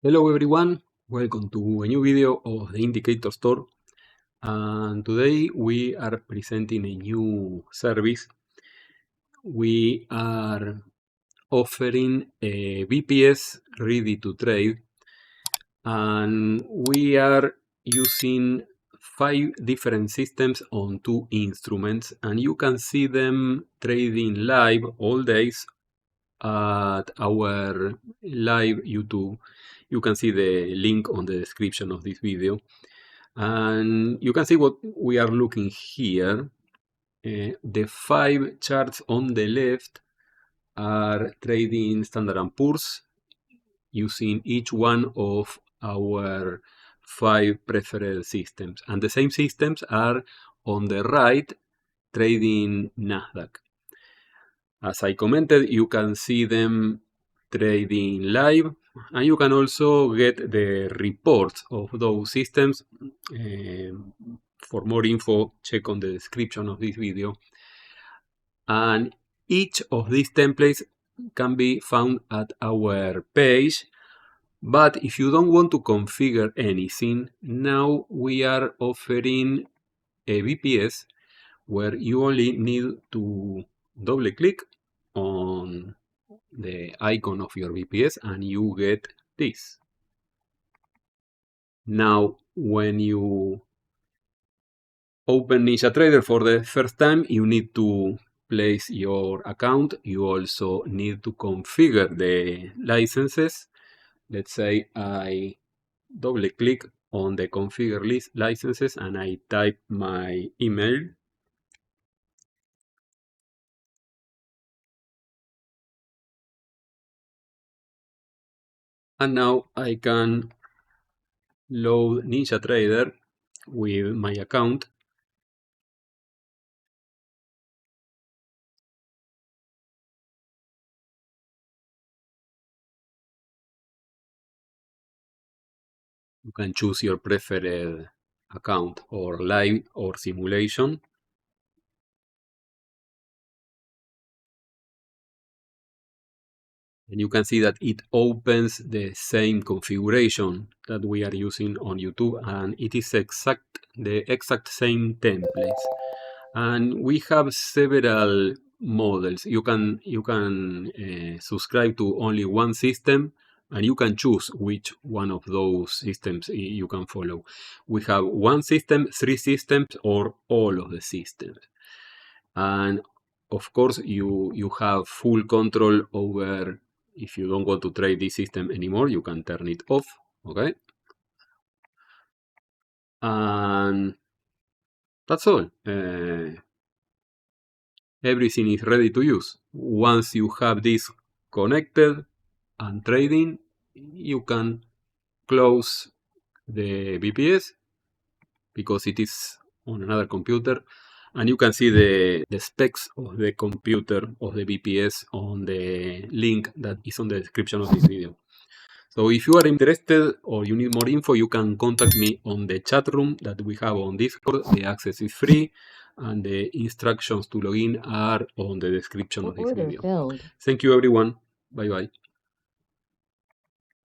Hello everyone, welcome to a new video of the Indicator Store, and today we are presenting a new service. We are offering a VPS ready to trade, and we are using 5 different systems on 2 instruments, and you can see them trading live all days at our live YouTube. You can see the link on the description of this video, and you can see what we are looking here. The 5 charts on the left are trading Standard & Poor's using each one of our 5 preferred systems, and the same systems are on the right trading NASDAQ. As I commented, you can see them trading live, and you can also get the reports of those systems. For more info, check on the description of this video. And each of these templates can be found at our page. But if you don't want to configure anything, now we are offering a VPS where you only need to double click on the icon of your VPS and you get this. Now, when you open NinjaTrader for the first time, you need to place your account. You also need to configure the licenses. Let's say I double click on the configure list licenses and I type my email. And now I can load NinjaTrader with my account. You can choose your preferred account, or live or simulation. And you can see that it opens the same configuration that we are using on YouTube, and it is the exact same templates. And we have several models. You can subscribe to only one system, and you can choose which one of those systems you can follow. We have one system, 3 systems, or all of the systems. And of course, you have full control over. If you don't want to trade this system anymore, you can turn it off, okay? And that's all. Everything is ready to use. Once you have this connected and trading, you can close the VPS because it is on another computer, and you can see the specs of the computer of the VPS on the link that is on the description of this video. So if you are interested or you need more info, you can contact me on the chat room that we have on Discord. The access is free, and the instructions to login are on the description of this video. Thank you everyone. Bye bye.